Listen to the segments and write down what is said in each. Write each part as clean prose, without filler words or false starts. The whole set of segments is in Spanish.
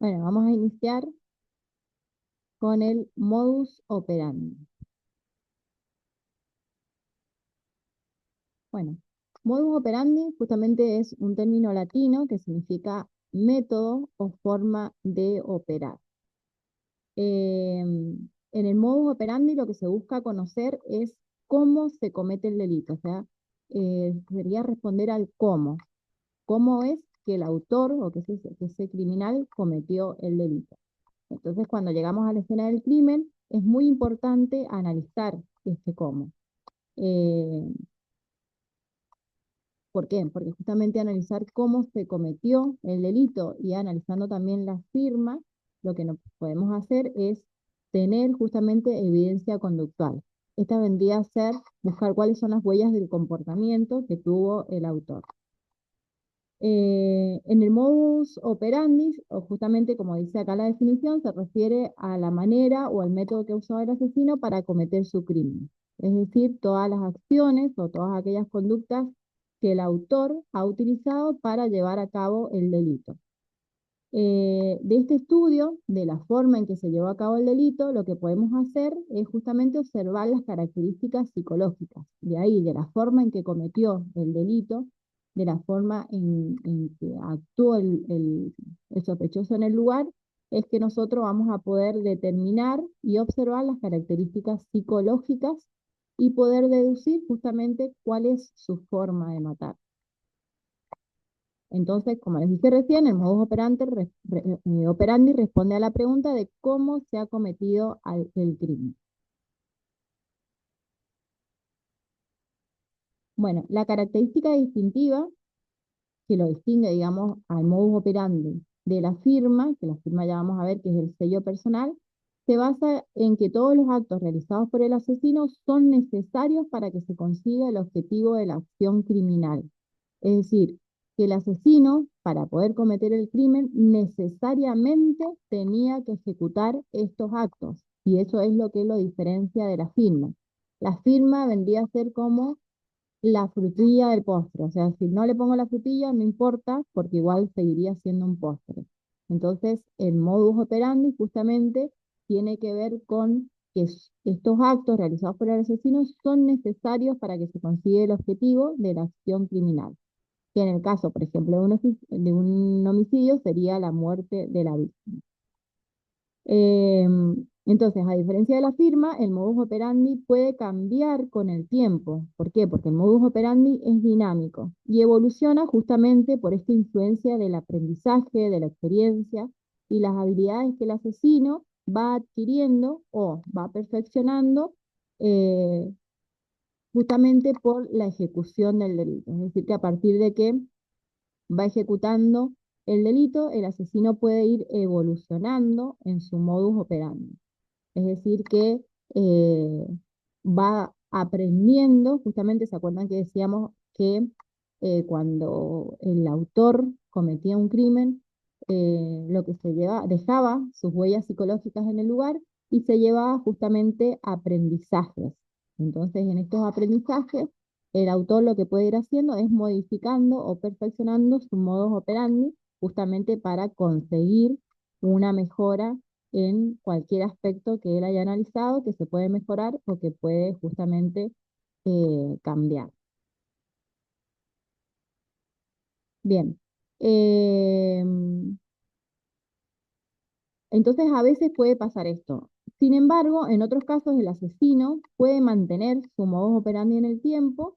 Bueno, vamos a iniciar con el modus operandi. Bueno, modus operandi justamente es un término latino que significa método o forma de operar. En el modus operandi lo que se busca conocer es cómo se comete el delito, o sea, sería responder al cómo. ¿Cómo es que el autor o que ese criminal cometió el delito? Entonces, cuando llegamos a la escena del crimen, es muy importante analizar este cómo. Eh, ¿Por qué? Porque justamente analizar cómo se cometió el delito y analizando también la firma, lo que no podemos hacer es tener justamente evidencia conductual. Esta vendría a ser buscar cuáles son las huellas del comportamiento que tuvo el autor. En el modus operandi, o justamente como dice acá la definición, se refiere a la manera o al método que usaba el asesino para cometer su crimen. Es decir, todas las acciones o todas aquellas conductas que el autor ha utilizado para llevar a cabo el delito. De este estudio, de la forma en que se llevó a cabo el delito, lo que podemos hacer es justamente observar las características psicológicas. De ahí, de la forma en que cometió el delito, de la forma en que actuó el sospechoso en el lugar, es que nosotros vamos a poder determinar y observar las características psicológicas y poder deducir justamente cuál es su forma de matar. Entonces, como les dije recién, el modus operandi responde a la pregunta de cómo se ha cometido el crimen. Bueno, la característica distintiva que lo distingue, digamos, al modus operandi de la firma, que la firma ya vamos a ver que es el sello personal, se basa en que todos los actos realizados por el asesino son necesarios para que se consiga el objetivo de la acción criminal. Es decir, que el asesino, para poder cometer el crimen, necesariamente tenía que ejecutar estos actos. Y eso es lo que lo diferencia de la firma. La firma vendría a ser como la frutilla del postre. O sea, si no le pongo la frutilla, no importa, porque igual seguiría siendo un postre. Entonces, el modus operandi justamente tiene que ver con que estos actos realizados por el asesino son necesarios para que se consiga el objetivo de la acción criminal, que en el caso, por ejemplo, de un homicidio sería la muerte de la víctima. Entonces, a diferencia de la firma, el modus operandi puede cambiar con el tiempo. ¿Por qué? Porque el modus operandi es dinámico y evoluciona justamente por esta influencia del aprendizaje, de la experiencia y las habilidades que el asesino va adquiriendo o va perfeccionando eh, justamente por la ejecución del delito. Es decir, que a partir de que va ejecutando el delito, el asesino puede ir evolucionando en su modus operandi. Es decir, que eh, va aprendiendo, justamente se acuerdan que decíamos que cuando el autor cometía un crimen, lo que dejaba sus huellas psicológicas en el lugar y se llevaba justamente aprendizajes. Entonces, en estos aprendizajes, el autor lo que puede ir haciendo es modificando o perfeccionando su modus operandi justamente para conseguir una mejora en cualquier aspecto que él haya analizado, que se puede mejorar o que puede justamente cambiar. Bien. Entonces a veces puede pasar esto. Sin embargo, en otros casos el asesino puede mantener su modus operandi en el tiempo,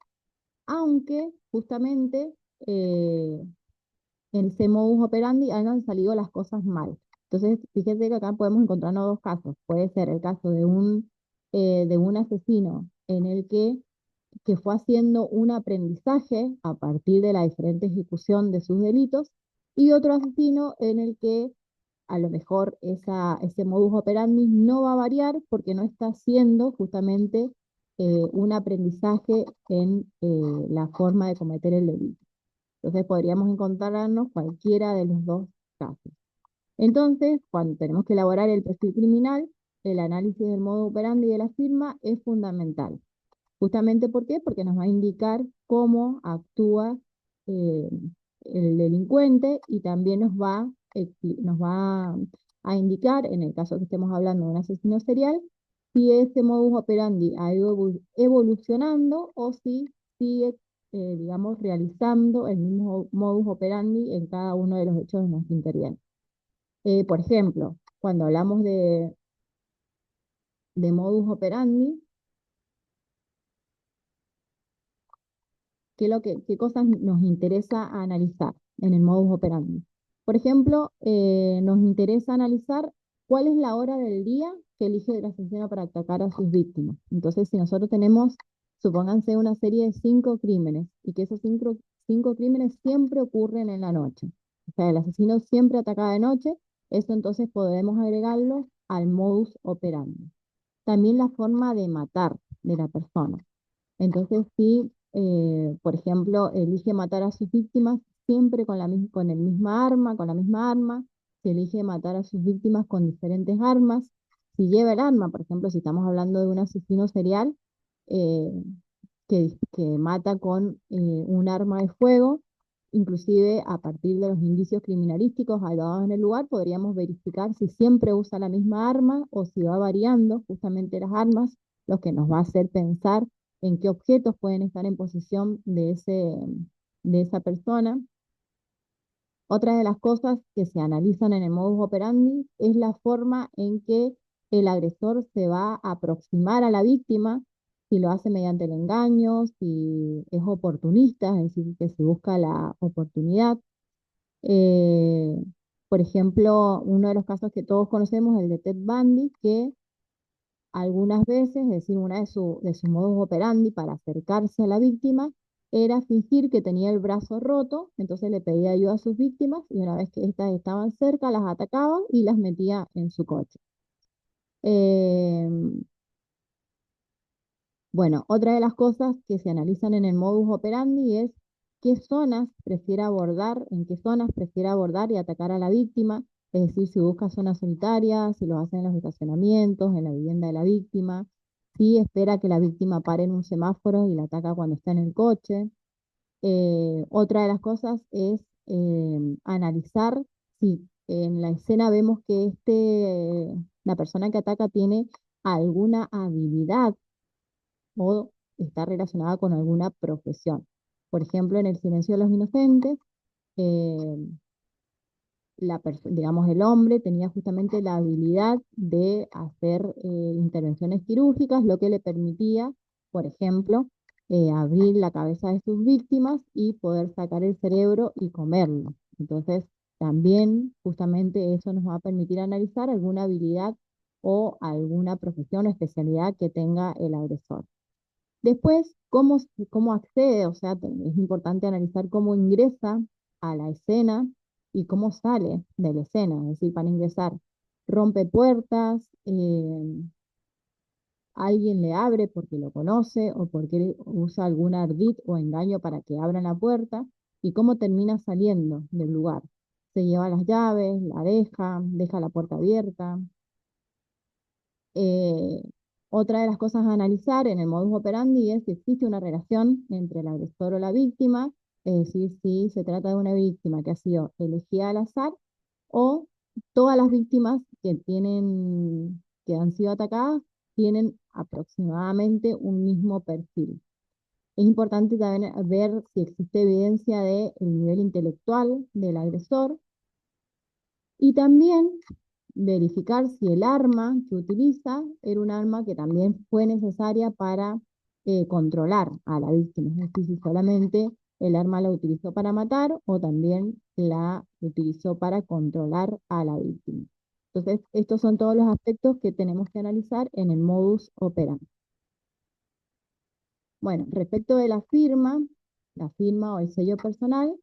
aunque justamente en ese modus operandi hayan salido las cosas mal. Entonces, fíjense que acá podemos encontrarnos dos casos. Puede ser el caso de un asesino en el que fue haciendo un aprendizaje a partir de la diferente ejecución de sus delitos, y otro asesino en el que a lo mejor ese modus operandi no va a variar porque no está haciendo justamente un aprendizaje en la forma de cometer el delito. Entonces podríamos encontrarnos cualquiera de los dos casos. Entonces, cuando tenemos que elaborar el perfil criminal, el análisis del modus operandi de la firma es fundamental. Justamente ¿por qué? Porque nos va a indicar cómo actúa eh, el delincuente y también nos va nos va a indicar, en el caso que estemos hablando de un asesino serial, si ese modus operandi ha ido evolucionando o si sigue, digamos, realizando el mismo modus operandi en cada uno de los hechos en los que interviene. Por ejemplo, cuando hablamos de modus operandi, qué cosas nos interesa analizar en el modus operandi. Por ejemplo, nos interesa analizar cuál es la hora del día que elige el asesino para atacar a sus víctimas. Entonces, si nosotros tenemos, supónganse, una serie de 5 crímenes y que esos cinco crímenes siempre ocurren en la noche, o sea, el asesino siempre ataca de noche, eso entonces podemos agregarlo al modus operandi. También la forma de matar de la persona. Entonces, si, por ejemplo, elige matar a sus víctimas siempre con el misma arma, con la misma arma, si elige matar a sus víctimas con diferentes armas, si lleva el arma, por ejemplo, si estamos hablando de un asesino serial eh, que mata con un arma de fuego, inclusive a partir de los indicios criminalísticos hallados en el lugar, podríamos verificar si siempre usa la misma arma o si va variando justamente las armas, lo que nos va a hacer pensar en qué objetos pueden estar en posesión de esa persona. Otra de las cosas que se analizan en el modus operandi es la forma en que el agresor se va a aproximar a la víctima, si lo hace mediante el engaño, si es oportunista, es decir, que se busca la oportunidad. Eh, por ejemplo, uno de los casos que todos conocemos es el de Ted Bundy, que algunas veces, es decir, una de sus modus operandi para acercarse a la víctima era fingir que tenía el brazo roto, entonces le pedía ayuda a sus víctimas y una vez que éstas estaban cerca, las atacaba y las metía en su coche. Eh, bueno, otra de las cosas que se analizan en el modus operandi es qué zonas prefiere abordar, en qué zonas prefiere abordar y atacar a la víctima, es decir, si busca zonas solitarias, si lo hace en los estacionamientos, en la vivienda de la víctima, si espera que la víctima pare en un semáforo y la ataca cuando está en el coche. Otra de las cosas es analizar si en la escena vemos que la persona que ataca tiene alguna habilidad o está relacionada con alguna profesión. Por ejemplo, en El silencio de los inocentes, eh, digamos, el hombre tenía justamente la habilidad de hacer intervenciones quirúrgicas, lo que le permitía, por ejemplo, abrir la cabeza de sus víctimas y poder sacar el cerebro y comerlo. Entonces, también justamente eso nos va a permitir analizar alguna habilidad o alguna profesión o especialidad que tenga el agresor. Después, cómo accede, o sea, es importante analizar cómo ingresa a la escena y cómo sale de la escena, es decir, para ingresar, rompe puertas, alguien le abre porque lo conoce o porque usa algún ardid o engaño para que abran la puerta y cómo termina saliendo del lugar. Se lleva las llaves, la deja la puerta abierta. Eh, Otra de las cosas a analizar en el modus operandi es si existe una relación entre el agresor o la víctima, es decir, si se trata de una víctima que ha sido elegida al azar o todas las víctimas que han sido atacadas tienen aproximadamente un mismo perfil. Es importante también ver si existe evidencia del nivel intelectual del agresor y también verificar si el arma que utiliza era un arma que también fue necesaria para controlar a la víctima, es decir, si solamente el arma la utilizó para matar o también la utilizó para controlar a la víctima. Entonces, estos son todos los aspectos que tenemos que analizar en el modus operandi. Bueno, respecto de la firma o el sello personal,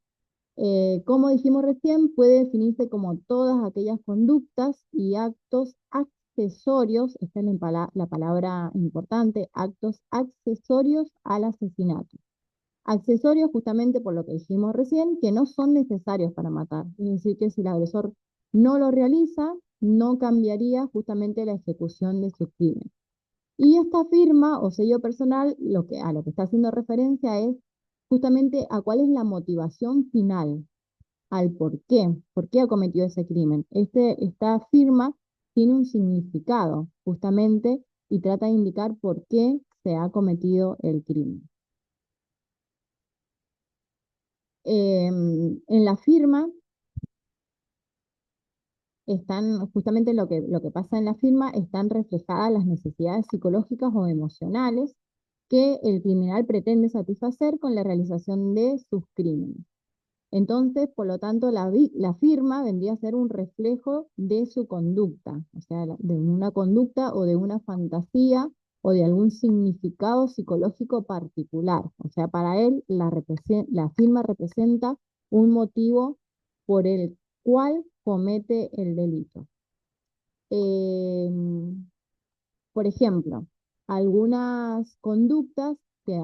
como dijimos recién, puede definirse como todas aquellas conductas y actos accesorios, esta es la palabra importante, actos accesorios al asesinato. Accesorios justamente por lo que dijimos recién, que no son necesarios para matar. Es decir, que si el agresor no lo realiza, no cambiaría justamente la ejecución de su crimen. Y esta firma o sello personal, a lo que está haciendo referencia es justamente a cuál es la motivación final al por qué ha cometido ese crimen. Esta firma tiene un significado, justamente, y trata de indicar por qué se ha cometido el crimen. En la firma están, justamente lo que pasa en la firma, están reflejadas las necesidades psicológicas o emocionales que el criminal pretende satisfacer con la realización de sus crímenes. Entonces, por lo tanto, la firma vendría a ser un reflejo de su conducta, o sea, de una conducta o de una fantasía o de algún significado psicológico particular. O sea, para él la firma representa un motivo por el cual comete el delito. Em, por ejemplo, algunas conductas que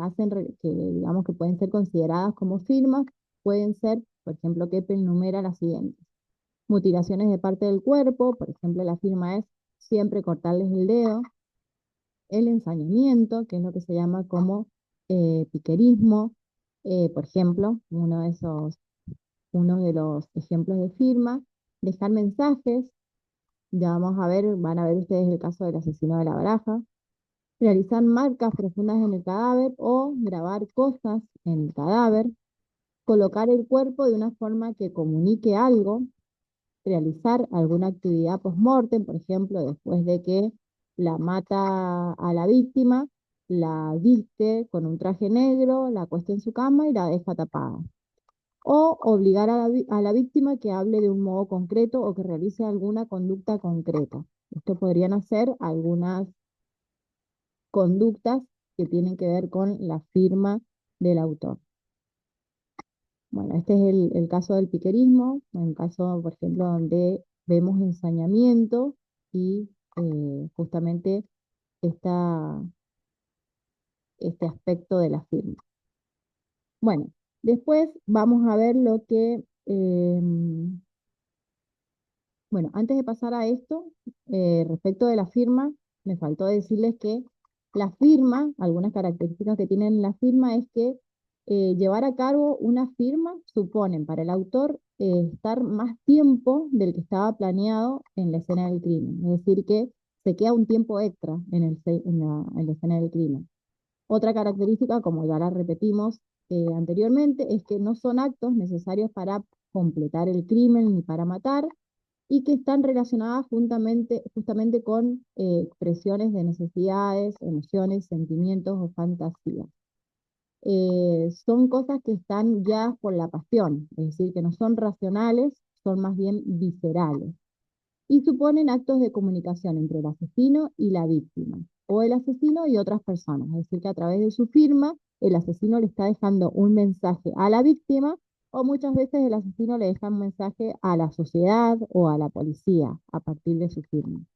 digamos que pueden ser consideradas como firmas, pueden ser, por ejemplo, que enumera las siguientes. Mutilaciones de parte del cuerpo, por ejemplo, la firma es siempre cortarles el dedo. El ensañamiento, que es lo que se llama como piquerismo, por ejemplo, uno de los ejemplos de firma. Dejar mensajes, ya vamos a ver, van a ver ustedes el caso del asesino de la Baraja. Realizar marcas profundas en el cadáver o grabar cosas en el cadáver, colocar el cuerpo de una forma que comunique algo, realizar alguna actividad post-mortem, por ejemplo, después de que la mata a la víctima, la viste con un traje negro, la acuesta en su cama y la deja tapada. O obligar a la víctima que hable de un modo concreto o que realice alguna conducta concreta. Esto podrían hacer algunas conductas que tienen que ver con la firma del autor. Bueno, este es el caso del piquerismo, un caso, por ejemplo, donde vemos ensañamiento y justamente esta, este aspecto de la firma. Bueno, después vamos a ver lo que, bueno, antes de pasar a esto, respecto de la firma, me faltó decirles que la firma, algunas características que tiene la firma es que llevar a cabo una firma suponen para el autor estar más tiempo del que estaba planeado en la escena del crimen. Es decir, que se queda un tiempo extra en la escena del crimen. Otra característica, como ya la repetimos anteriormente, es que no son actos necesarios para completar el crimen ni para matar, y que están relacionadas justamente con expresiones de necesidades, emociones, sentimientos o fantasías. Son cosas que están guiadas por la pasión, es decir, que no son racionales, son más bien viscerales, y suponen actos de comunicación entre el asesino y la víctima, o el asesino y otras personas, es decir, que a través de su firma, el asesino le está dejando un mensaje a la víctima, o muchas veces el asesino le deja un mensaje a la sociedad o a la policía a partir de su firma.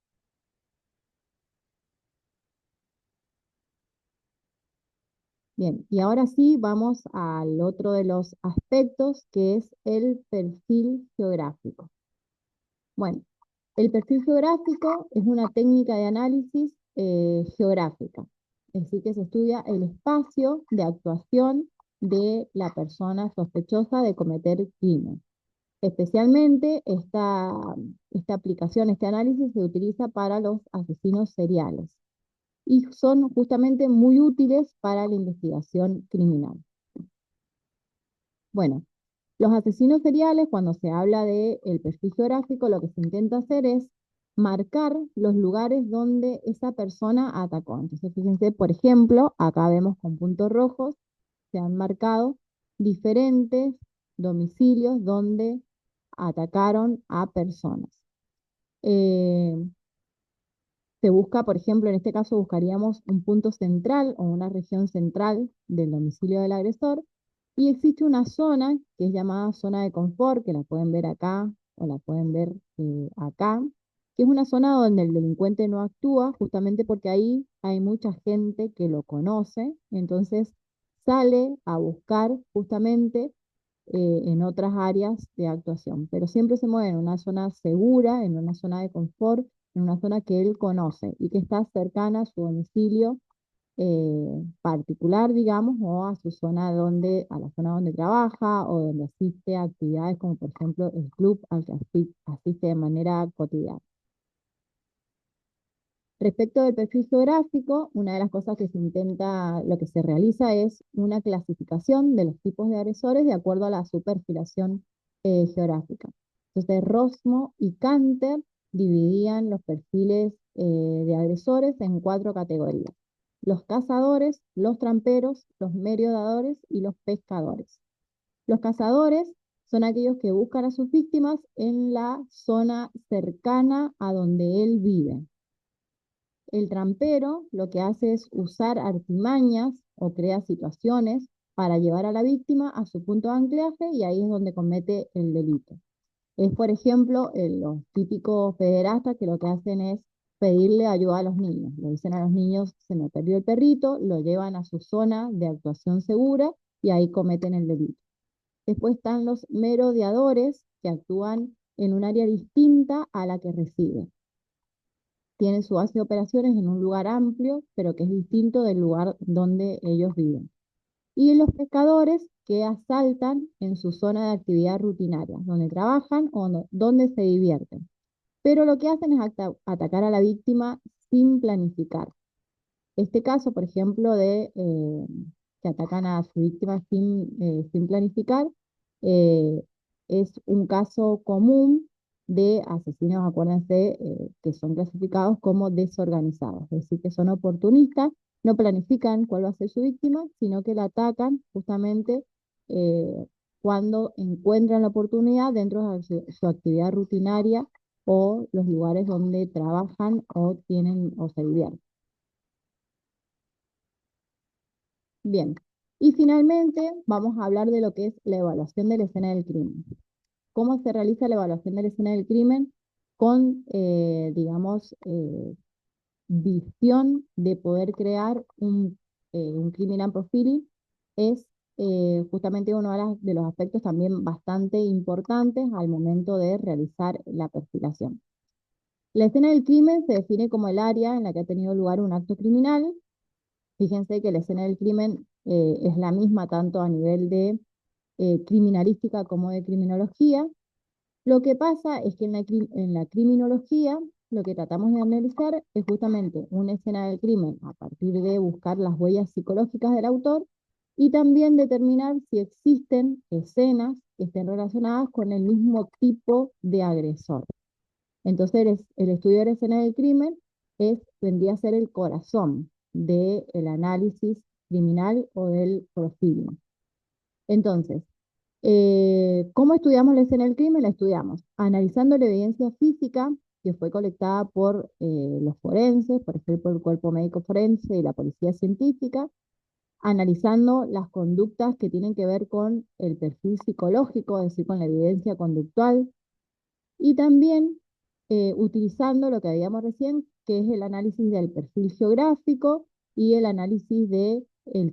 Bien, y ahora sí vamos al otro de los aspectos, que es el perfil geográfico. Bueno, el perfil geográfico es una técnica de análisis geográfica, es decir, que se estudia el espacio de actuación de la persona sospechosa de cometer crimen. Especialmente esta aplicación, este análisis se utiliza para los asesinos seriales y son justamente muy útiles para la investigación criminal. Bueno, los asesinos seriales, cuando se habla del perfil geográfico, lo que se intenta hacer es marcar los lugares donde esa persona atacó. Entonces, fíjense, por ejemplo, acá vemos con puntos rojos, se han marcado diferentes domicilios donde atacaron a personas. Eh, Se busca, por ejemplo, en este caso buscaríamos un punto central o una región central del domicilio del agresor, y existe una zona que es llamada zona de confort, que la pueden ver acá o la pueden ver acá, que es una zona donde el delincuente no actúa, justamente porque ahí hay mucha gente que lo conoce, entonces sale a buscar justamente en otras áreas de actuación, pero siempre se mueve en una zona segura, en una zona de confort, en una zona que él conoce y que está cercana a su domicilio particular, digamos, o a su zona donde, a la zona donde trabaja o donde asiste a actividades como por ejemplo el club al que asiste de manera cotidiana. Respecto del perfil geográfico, una de las cosas que se intenta, lo que se realiza es una clasificación de los tipos de agresores de acuerdo a la superfilación geográfica. Entonces, Rosmo y Canter dividían los perfiles de agresores en 4 categorías: los cazadores, los tramperos, los merodeadores y los pescadores. Los cazadores son aquellos que buscan a sus víctimas en la zona cercana a donde él vive. El trampero lo que hace es usar artimañas o crea situaciones para llevar a la víctima a su punto de anclaje y ahí es donde comete el delito. Es, por ejemplo, los típicos pederastas que lo que hacen es pedirle ayuda a los niños. Le dicen a los niños, se me perdió el perrito, lo llevan a su zona de actuación segura y ahí cometen el delito. Después están los merodeadores que actúan en un área distinta a la que residen. Tienen su base de operaciones en un lugar amplio, pero que es distinto del lugar donde ellos viven. Y los pescadores que asaltan en su zona de actividad rutinaria, donde trabajan o donde se divierten. Pero lo que hacen es atacar a la víctima sin planificar. Este caso, por ejemplo, de que atacan a su víctima sin planificar, eh, es un caso común de asesinos, acuérdense, que son clasificados como desorganizados, es decir, que son oportunistas, no planifican cuál va a ser su víctima, sino que la atacan justamente eh, cuando encuentran la oportunidad dentro de su actividad rutinaria o los lugares donde trabajan o tienen o se divierten. Bien, y finalmente vamos a hablar de lo que es la evaluación de la escena del crimen. ¿Cómo se realiza la evaluación de la escena del crimen? Con, digamos, visión de poder crear un criminal profiling. Es justamente uno de los aspectos también bastante importantes al momento de realizar la perfilación. La escena del crimen se define como el área en la que ha tenido lugar un acto criminal. Fíjense que la escena del crimen es la misma tanto a nivel de criminalística como de criminología. Lo que pasa es que en la criminología lo que tratamos de analizar es justamente una escena del crimen a partir de buscar las huellas psicológicas del autor y también determinar si existen escenas que estén relacionadas con el mismo tipo de agresor. Entonces, el estudio de la escena del crimen vendría a ser el corazón del análisis criminal o del profiling. Entonces, ¿cómo estudiamos la escena del crimen? La estudiamos analizando la evidencia física que fue colectada por los forenses, por ejemplo, el cuerpo médico forense y la policía científica, analizando las conductas que tienen que ver con el perfil psicológico, es decir, con la evidencia conductual, y también utilizando lo que habíamos recién, que es el análisis del perfil geográfico y el análisis del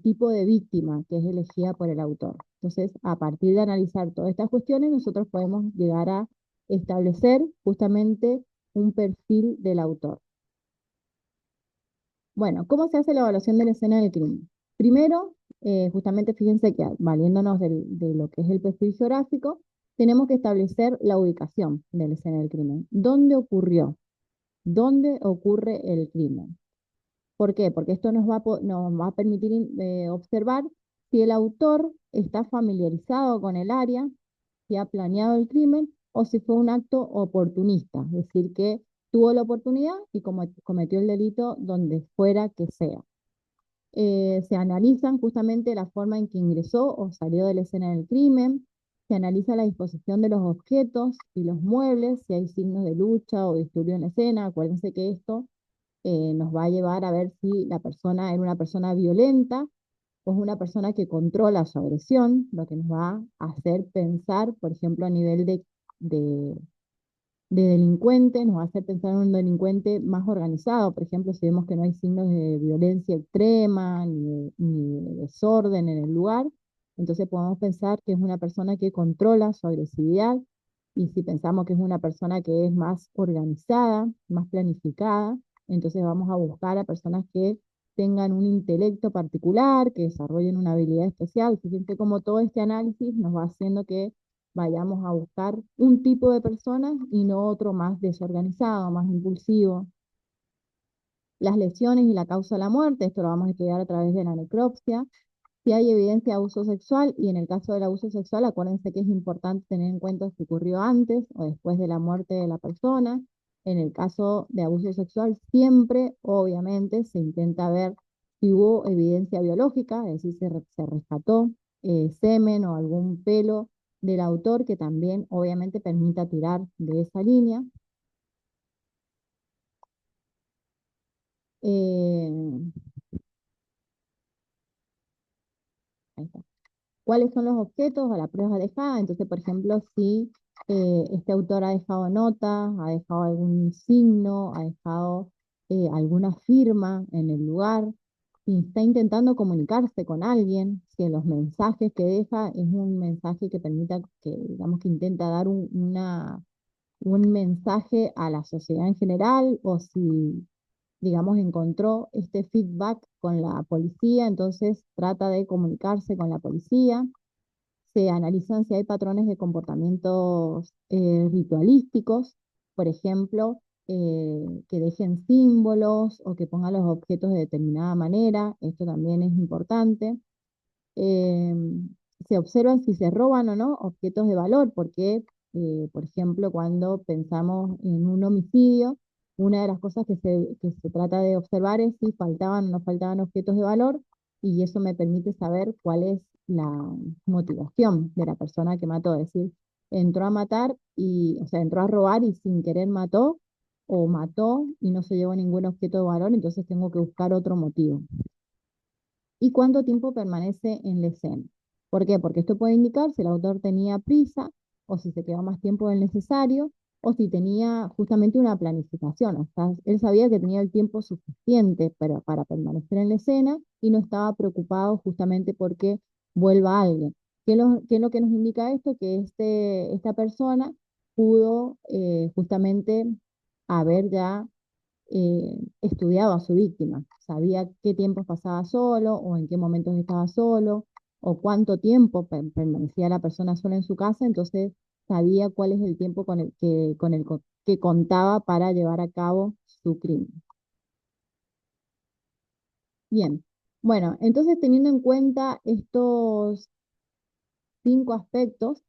tipo de víctima que es elegida por el autor. Entonces, a partir de analizar todas estas cuestiones, nosotros podemos llegar a establecer justamente un perfil del autor. Bueno, ¿cómo se hace la evaluación de la escena del crimen? Primero, justamente fíjense que valiéndonos de lo que es el perfil geográfico, tenemos que establecer la ubicación de la escena del crimen. ¿Dónde ocurrió? ¿Dónde ocurre el crimen? ¿Por qué? Porque esto nos va a permitir observar si el autor está familiarizado con el área, si ha planeado el crimen o si fue un acto oportunista, es decir, que tuvo la oportunidad y cometió el delito donde fuera que sea. Se analizan justamente la forma en que ingresó o salió de la escena del crimen, se analiza la disposición de los objetos y los muebles, si hay signos de lucha o disturbio en la escena. Acuérdense que esto nos va a llevar a ver si la persona era una persona violenta o es una persona que controla su agresión, lo que nos va a hacer pensar, por ejemplo, a nivel de delincuente, nos va a hacer pensar en un delincuente más organizado. Por ejemplo, si vemos que no hay signos de violencia extrema ni de desorden en el lugar, entonces podemos pensar que es una persona que controla su agresividad. Y si pensamos que es una persona que es más organizada, más planificada, entonces vamos a buscar a personas que tengan un intelecto particular, que desarrollen una habilidad especial. Fíjense cómo todo este análisis nos va haciendo que vayamos a buscar un tipo de personas y no otro más desorganizado, más impulsivo. Las lesiones y la causa de la muerte, esto lo vamos a estudiar a través de la necropsia. Si hay evidencia de abuso sexual, y en el caso del abuso sexual, acuérdense que es importante tener en cuenta si ocurrió antes o después de la muerte de la persona. En el caso de abuso sexual, siempre, obviamente, se intenta ver si hubo evidencia biológica, es decir, se rescató semen o algún pelo del autor que también, obviamente, permita tirar de esa línea. Eh, ahí está. ¿Cuáles son los objetos o la prueba dejada? Entonces, por ejemplo, si este autor ha dejado notas, ha dejado algún signo, ha dejado alguna firma en el lugar, si está intentando comunicarse con alguien, si en los mensajes que deja es un mensaje que permita, que digamos que intenta dar un mensaje a la sociedad en general, o si digamos, encontró este feedback con la policía, entonces trata de comunicarse con la policía. Se analizan si hay patrones de comportamientos ritualísticos, por ejemplo, que dejen símbolos o que pongan los objetos de determinada manera, esto también es importante. Eh, Se observan si se roban o no objetos de valor, porque, por ejemplo, cuando pensamos en un homicidio, una de las cosas que se trata de observar es si faltaban o no faltaban objetos de valor, y eso me permite saber cuál es la motivación de la persona que mató. Es decir, entró a matar y, o sea, entró a robar y sin querer mató, o mató y no se llevó ningún objeto de valor, entonces tengo que buscar otro motivo. ¿Y cuánto tiempo permanece en la escena? ¿Por qué? Porque esto puede indicar si el autor tenía prisa, o si se quedó más tiempo del necesario, o si tenía justamente una planificación. O sea, él sabía que tenía el tiempo suficiente para permanecer en la escena y no estaba preocupado justamente porque vuelva alguien. ¿Qué es lo que nos indica esto? Que esta persona pudo justamente haber ya estudiado a su víctima, sabía qué tiempo pasaba solo o en qué momentos estaba solo o cuánto tiempo permanecía la persona sola en su casa, entonces sabía cuál es el tiempo que contaba para llevar a cabo su crimen. Bien, bueno, entonces teniendo en cuenta estos 5 aspectos,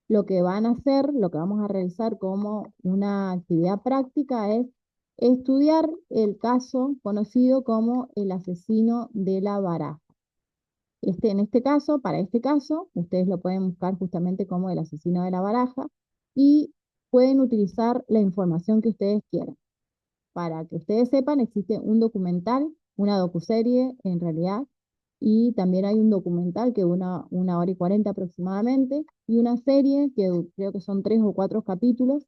lo que van a hacer, lo que vamos a realizar como una actividad práctica es estudiar el caso conocido como el asesino de la baraja. En este caso, para este caso, ustedes lo pueden buscar justamente como el asesino de la baraja y pueden utilizar la información que ustedes quieran. Para que ustedes sepan, existe un documental, una docuserie en realidad, y también hay un documental que dura 1 hora y 40 aproximadamente, y una serie que creo que son 3 o 4 capítulos.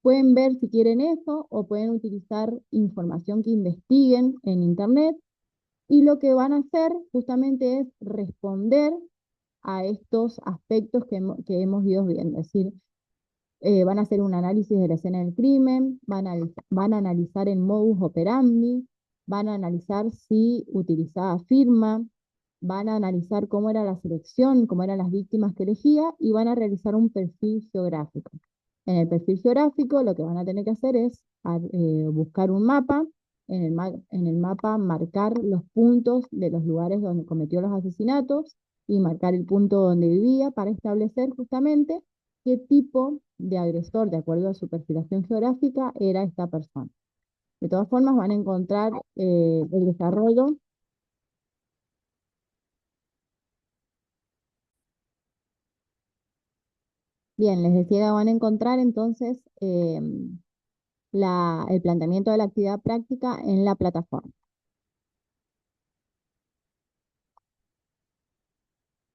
Pueden ver si quieren eso o pueden utilizar información que investiguen en internet, y lo que van a hacer justamente es responder a estos aspectos que hemos ido viendo. Es decir, van a hacer un análisis de la escena del crimen, van a analizar el modus operandi, van a analizar si utilizaba firma, van a analizar cómo era la selección, cómo eran las víctimas que elegía, y van a realizar un perfil geográfico. En el perfil geográfico lo que van a tener que hacer es buscar un mapa, en el mapa marcar los puntos de los lugares donde cometió los asesinatos y marcar el punto donde vivía para establecer justamente qué tipo de agresor, de acuerdo a su perfilación geográfica, era esta persona. De todas formas, van a encontrar el desarrollo. Bien, les decía que van a encontrar entonces el planteamiento de la actividad práctica en la plataforma.